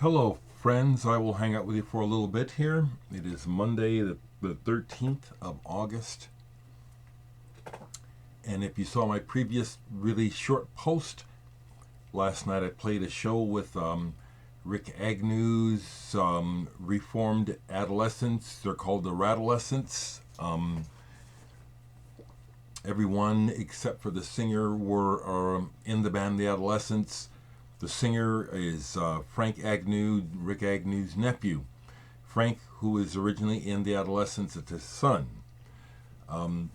Hello, friends. I will hang out with you for a little bit here. It is Monday, the 13th of August. And if you saw my previous really short post, last night I played a show with Rick Agnew's Reformed Adolescents. They're called the Radolescents. Everyone except for the singer were in the band The Adolescents. The singer is Frank Agnew, Rick Agnew's nephew. Frank, who is originally in The Adolescents, it's his son. It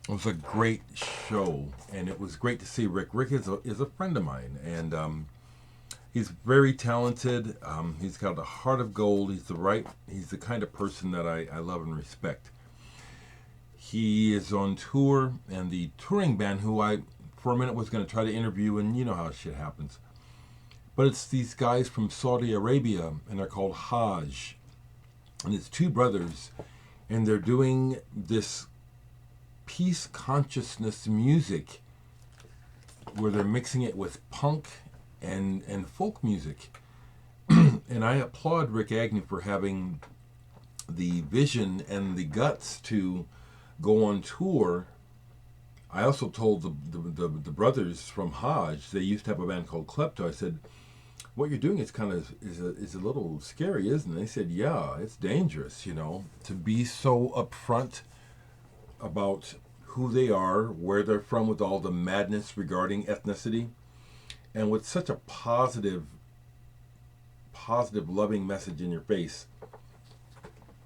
was a great show, and it was great to see Rick. Rick is a friend of mine, and he's very talented. He's got a heart of gold. He's the kind of person that I love and respect. He is on tour, and the touring band, who I, for a minute, was going to try to interview, and you know how shit happens. But it's these guys from Saudi Arabia, and they're called Hajj. And it's two brothers, and they're doing this peace consciousness music where they're mixing it with punk and folk music. And I applaud Rick Agnew for having the vision and the guts to go on tour. I also told the brothers from Hajj, they used to have a band called Klepto. I said, what you're doing is kind of is a little scary, isn't it? They said, yeah, it's dangerous, to be so upfront about who they are, where they're from, with all the madness regarding ethnicity, and with such a positive, loving message in your face.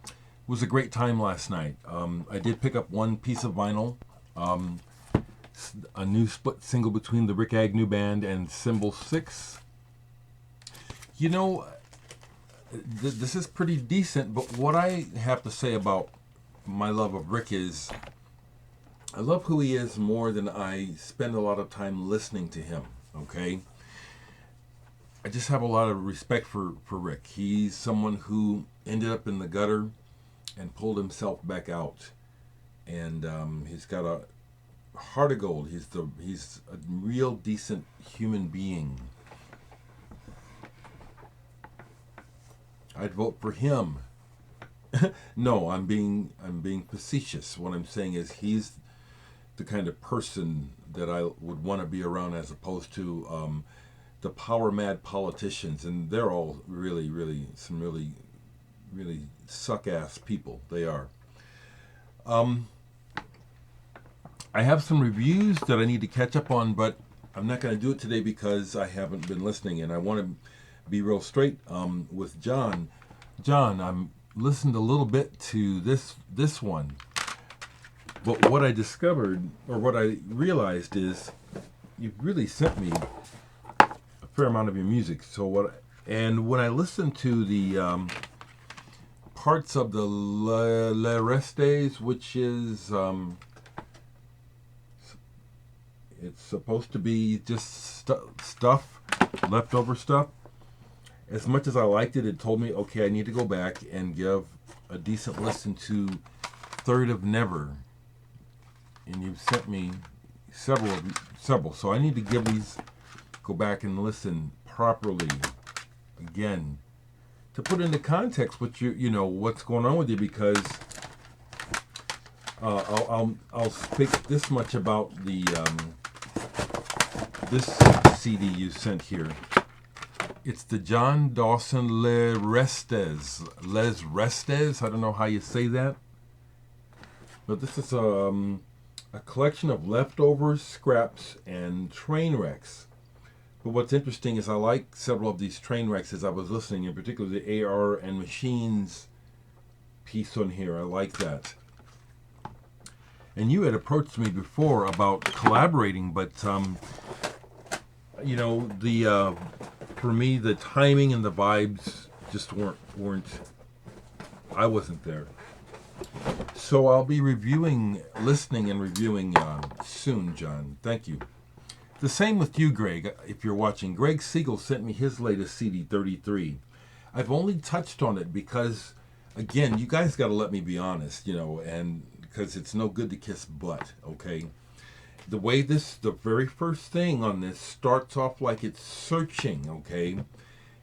It was a great time last night. I did pick up one piece of vinyl, a new split single between the Rick Agnew Band and Symbol 6. This is pretty decent, but what I have to say about my love of Rick is I love who he is more than I spend a lot of time listening to him, okay? I just have a lot of respect for Rick. He's someone who ended up in the gutter and pulled himself back out. And he's got a heart of gold. He's a real decent human being. I'd vote for him. No, I'm being facetious. What I'm saying is he's the kind of person that I would want to be around, as opposed to the power mad politicians, and they're all really some really suck ass people. They are. I have some reviews that I need to catch up on, but I'm not going to do it today because I haven't been listening, and I want to be real straight with John. John, I'm listened a little bit to this one, but what I discovered, or what I realized, is you've really sent me a fair amount of your music. And when I listened to the parts of the Le Restes, which is it's supposed to be just stuff, leftover stuff. As much as I liked it, it told me, okay, I need to go back and give a decent listen to Third of Never. And you've sent me several. So I need to go back and listen properly again to put into context what what's going on with you, because I'll speak this much about the this CD you sent here. It's the John Dawson Les Restes. I don't know how you say that, but this is a collection of leftovers, scraps, and train wrecks. But what's interesting is I like several of these train wrecks as I was listening, in particular the AR and Machines piece on here. I like that. And you had approached me before about collaborating, but for me, the timing and the vibes just weren't. I wasn't there. So I'll be listening and reviewing soon, John. Thank you. The same with you, Greg, if you're watching. Greg Siegel sent me his latest CD, 33. I've only touched on it because, again, you guys got to let me be honest, and because it's no good to kiss butt, okay? The way the very first thing on this starts off like it's searching, okay?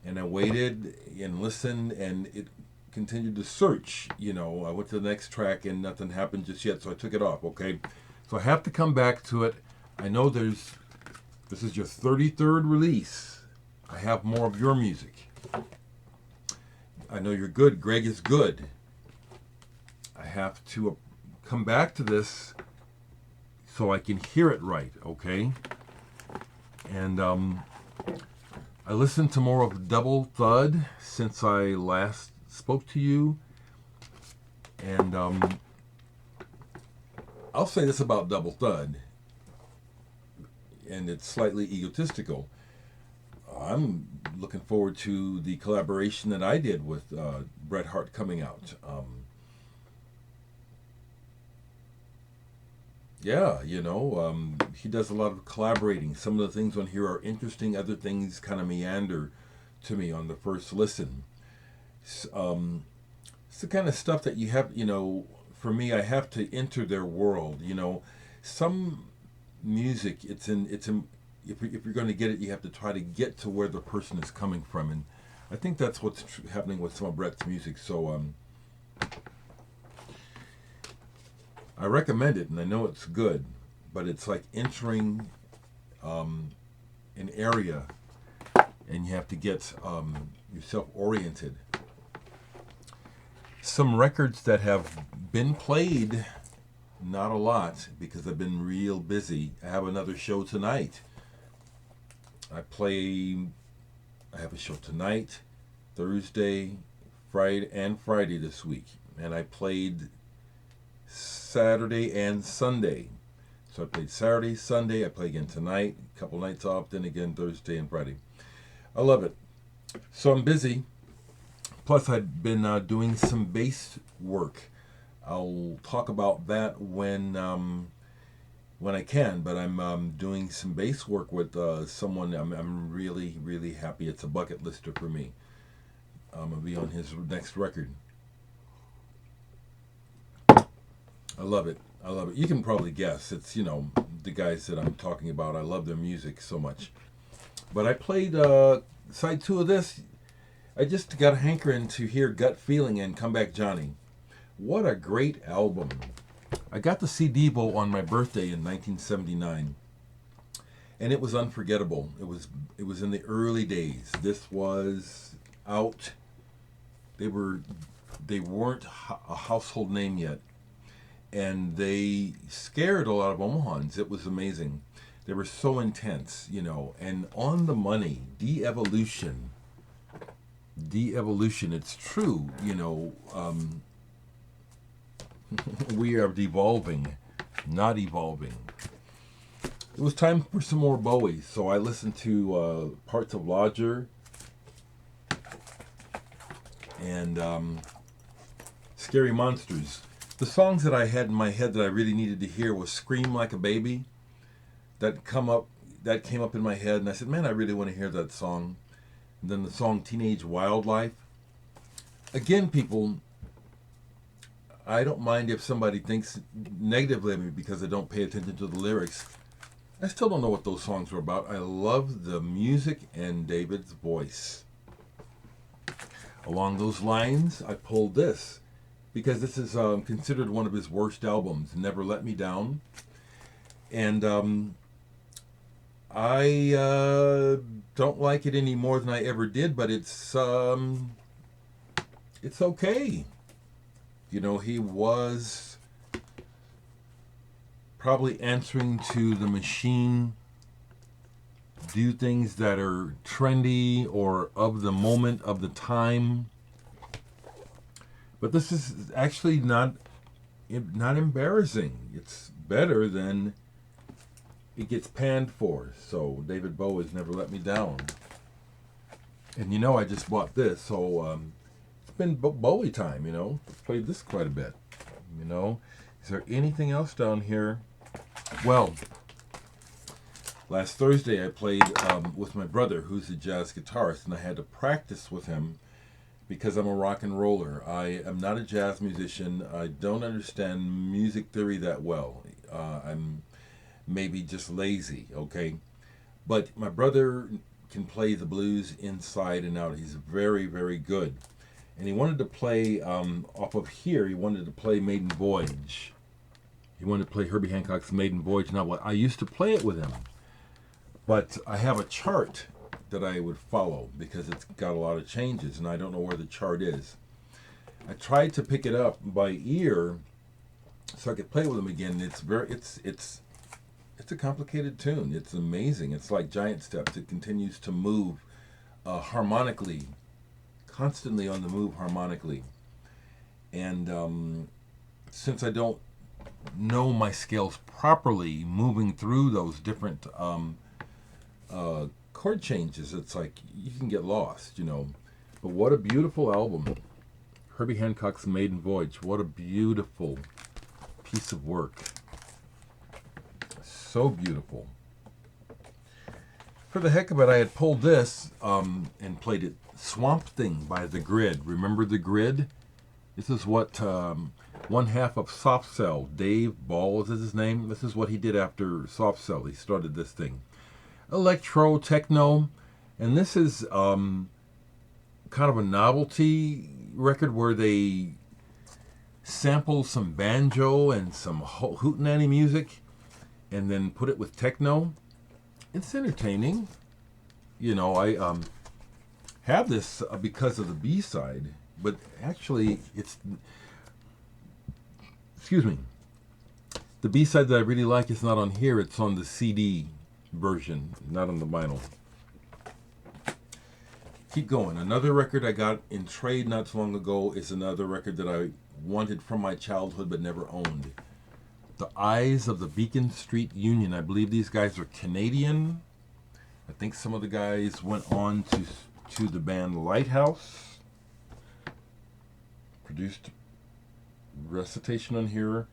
and I waited and listened, and it continued to search. I went to the next track, and nothing happened just yet, so I took it off. Okay, so I have to come back to it. I know this is your 33rd release. I have more of your music. I know you're good. Greg is good. I have to come back to this so I can hear it right, okay? And I listened to more of Double Thud since I last spoke to you. And I'll say this about Double Thud, and it's slightly egotistical. I'm looking forward to the collaboration that I did with Bret Hart coming out. Yeah, he does a lot of collaborating. Some of the things on here are interesting. Other things kind of meander to me on the first listen. It's the kind of stuff that you have, for me, I have to enter their world. Some music, it's in. If you're going to get it, you have to try to get to where the person is coming from, and I think that's what's happening with some of Bret's music. So I recommend it, and I know it's good, but it's like entering an area, and you have to get yourself oriented. Some records that have been played, not a lot, because I've been real busy. I have another show tonight. I have a show tonight, Thursday, Friday this week, and I played Saturday and Sunday. So I played Saturday, Sunday, I play again tonight, a couple nights off, then again Thursday and Friday. I love it. So I'm busy. Plus I've been doing some bass work. I'll talk about that when I can, but I'm doing some bass work with someone I'm really, really happy. It's a bucket lister for me. I'm going to be on his next record. I love it. You can probably guess. It's, the guys that I'm talking about. I love their music so much. But I played side 2 of this. I just got a hankering to hear Gut Feeling and Come Back Johnny. What a great album. I got the see Devo on my birthday in 1979, and it was unforgettable. It was in the early days. This was out. They weren't a household name yet, and they scared a lot of Omahans. It was amazing. They were so intense, and on the money. De-evolution. It's true, we are devolving, not evolving. It was time for some more Bowie, so I listened to parts of Lodger and Scary Monsters. The songs that I had in my head that I really needed to hear was Scream Like a Baby. That came up in my head, and I said, man, I really want to hear that song. And then the song Teenage Wildlife. Again, people, I don't mind if somebody thinks negatively of me because I don't pay attention to the lyrics. I still don't know what those songs were about. I love the music and David's voice. Along those lines, I pulled this because this is considered one of his worst albums, Never Let Me Down. And I don't like it any more than I ever did, but it's okay. He was probably answering to the machine, do things that are trendy or of the moment, of the time. But this is actually not embarrassing. It's better than it gets panned for. So David Bowie's Never Let Me Down. And I just bought this, so it's been Bowie time, I've played this quite a bit, Is there anything else down here? Well, last Thursday I played with my brother, who's a jazz guitarist, and I had to practice with him because I'm a rock and roller. I am not a jazz musician. I don't understand music theory that well. I'm maybe just lazy, okay? But my brother can play the blues inside and out. He's very, very good. And he wanted to play, off of here, he wanted to play Maiden Voyage. He wanted to play Herbie Hancock's Maiden Voyage. Now, I used to play it with him, but I have a chart that I would follow because it's got a lot of changes, and I don't know where the chart is. I tried to pick it up by ear so I could play with him again. It's a complicated tune. It's amazing. It's like giant steps. It continues to move harmonically, constantly on the move harmonically. And since I don't know my scales properly, moving through those different chord changes, it's like you can get lost, you know. But what a beautiful album. Herbie Hancock's Maiden Voyage. What a beautiful piece of work. So beautiful. For the heck of it, I had pulled this and played it. Swamp Thing by The Grid. Remember The Grid? This is what one half of Soft Cell, Dave Ball is his name. This is what he did after Soft Cell. He started this thing. Electro, techno, and this is kind of a novelty record where they sample some banjo and some hootenanny music and then put it with techno. It's entertaining. You know, I have this because of the B-side, but actually excuse me, the B-side that I really like is not on here. It's on the CD version, not on the vinyl. Keep going. Another record I got in trade not too long ago is another record that I wanted from my childhood but never owned. The Eyes of the Beacon Street Union. I believe these guys are Canadian. I think some of the guys went on to the band Lighthouse. Produced recitation on here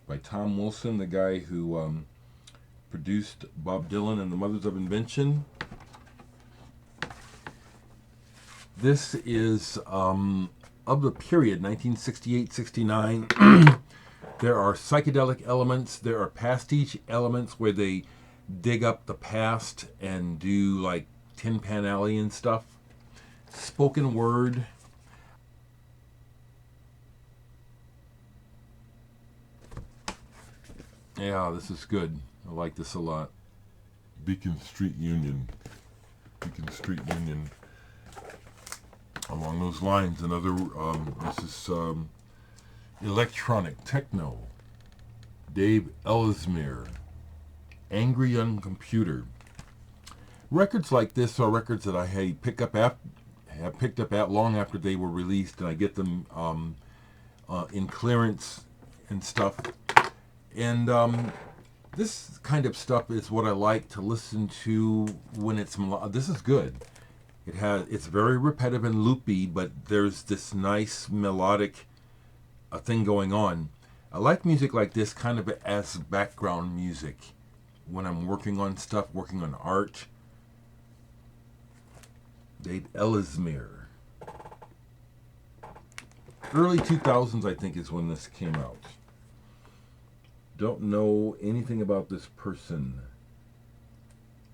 by Tom Wilson, the guy who produced Bob Dylan and the Mothers of Invention. This is of the period 1968-69. There are psychedelic elements. There are pastiche elements where they dig up the past and do like Tin Pan Alley and stuff. Spoken word. Yeah, this is good. I like this a lot. Beacon Street Union. Along those lines, another, this is electronic techno. Dave Ellesmere. Angry Young Computer. Records like this are records that I have picked up long after they were released, and I get them in clearance and stuff. And this kind of stuff is what I like to listen to when it's this is good. It's very repetitive and loopy, but there's this nice melodic thing going on. I like music like this kind of as background music when I'm working on stuff, working on art. Dave Ellesmere. Early 2000s, I think, is when this came out. Don't know anything about this person.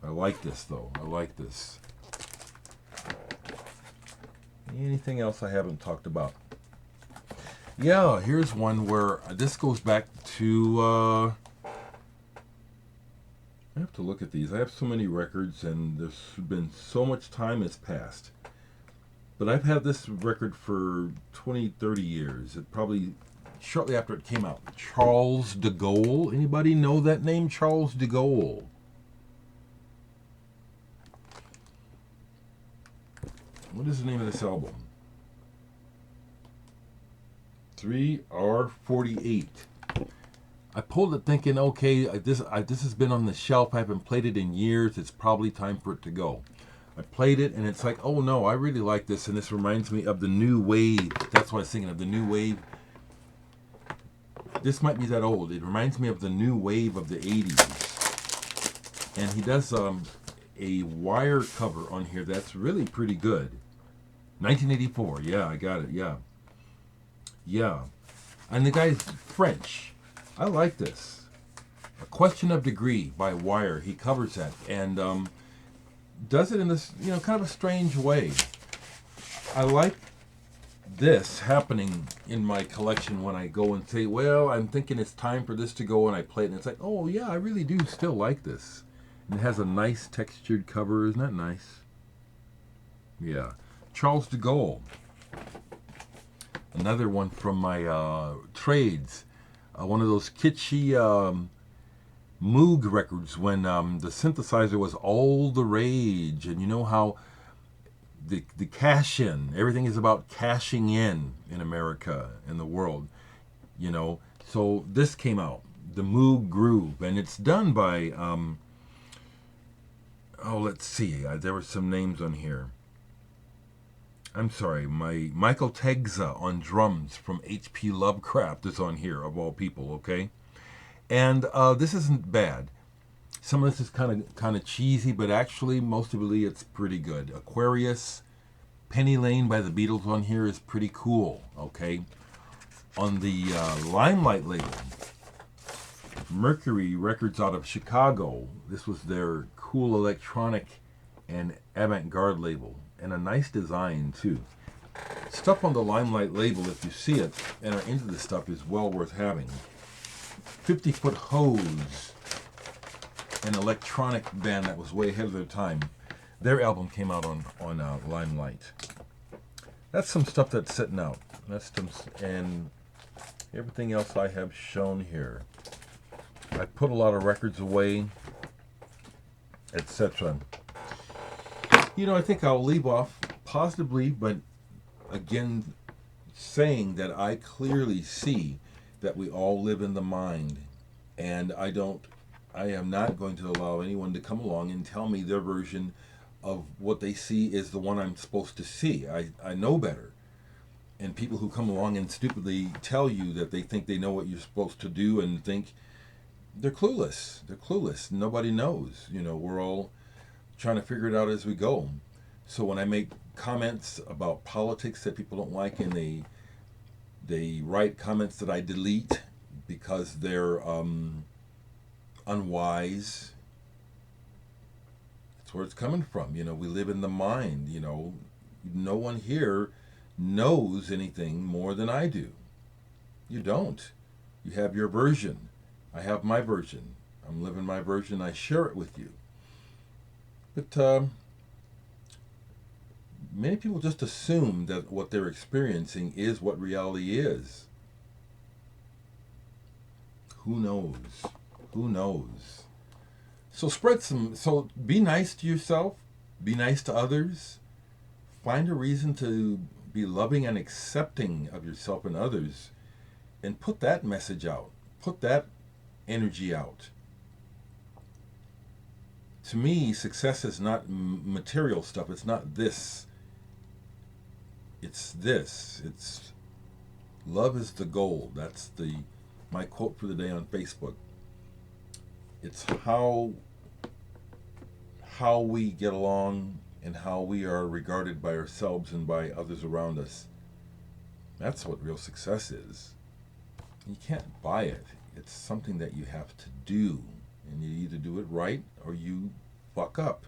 I like this, though. I like this. Anything else I haven't talked about? Yeah, here's one where this goes back to... I have to look at these. I have so many records, and there's been so much time has passed. But I've had this record for 20, 30 years. It probably... shortly after it came out. Charles de Gaulle. Anybody know that name? Charles de Gaulle. What is the name of this album? 3R48. I pulled it thinking, okay, this has been on the shelf. I haven't played it in years. It's probably time for it to go. I played it, and it's like, oh no, I really like this, and this reminds me of the new wave. That's what I was thinking of, the new wave. This might be that old. It reminds me of the new wave of the 80s. And he does a wire cover on here that's really pretty good. 1984. Yeah, I got it. Yeah. Yeah. And the guy's French. I like this. A Question of Degree by Wire. He covers that. And does it in this, kind of a strange way. I like this happening in my collection when I go and say, well, I'm thinking it's time for this to go, and I play it, and it's like, oh yeah, I really do still like this. And it has a nice textured cover. Isn't that nice? Yeah. Charles de Gaulle, another one from my trades. One of those kitschy Moog records when the synthesizer was all the rage, and you know how the cash in, everything is about cashing in America and the world, So this came out, the Moog Groove, and it's done by let's see, there were some names on here. I'm sorry, my Michael Tegza on drums from H.P. Lovecraft is on here, of all people, okay? And this isn't bad. Some of this is kind of cheesy, but actually, mostly it's pretty good. Aquarius, Penny Lane by the Beatles on here is pretty cool, okay? On the Limelight label, Mercury Records out of Chicago, this was their cool electronic and avant-garde label, and a nice design too. Stuff on the Limelight label, if you see it and are into this stuff, is well worth having. 50-Foot Hose, an electronic band that was way ahead of their time. Their album came out on Limelight. That's some stuff that's sitting out. And everything else I have shown here. I put a lot of records away, etc. I think I'll leave off positively, but again, saying that I clearly see that we all live in the mind, and I am not going to allow anyone to come along and tell me their version of what they see is the one I'm supposed to see. I know better. And people who come along and stupidly tell you that they think they know what you're supposed to do and think they're clueless. They're clueless. Nobody knows. We're all trying to figure it out as we go. So when I make comments about politics that people don't like, and they write comments that I delete because they're unwise, that's where it's coming from. We live in the mind. No one here knows anything more than I do. You don't. You have your version. I have my version. I'm living my version. I share it with you. But many people just assume that what they're experiencing is what reality is. Who knows? Who knows? So be nice to yourself. Be nice to others. Find a reason to be loving and accepting of yourself and others, and put that message out. Put that energy out. To me, success is not material stuff. It's not this. It's this. It's love is the goal. That's my quote for the day on Facebook. It's how we get along and how we are regarded by ourselves and by others around us. That's what real success is. You can't buy it. It's something that you have to do. And you either do it right or you fuck up.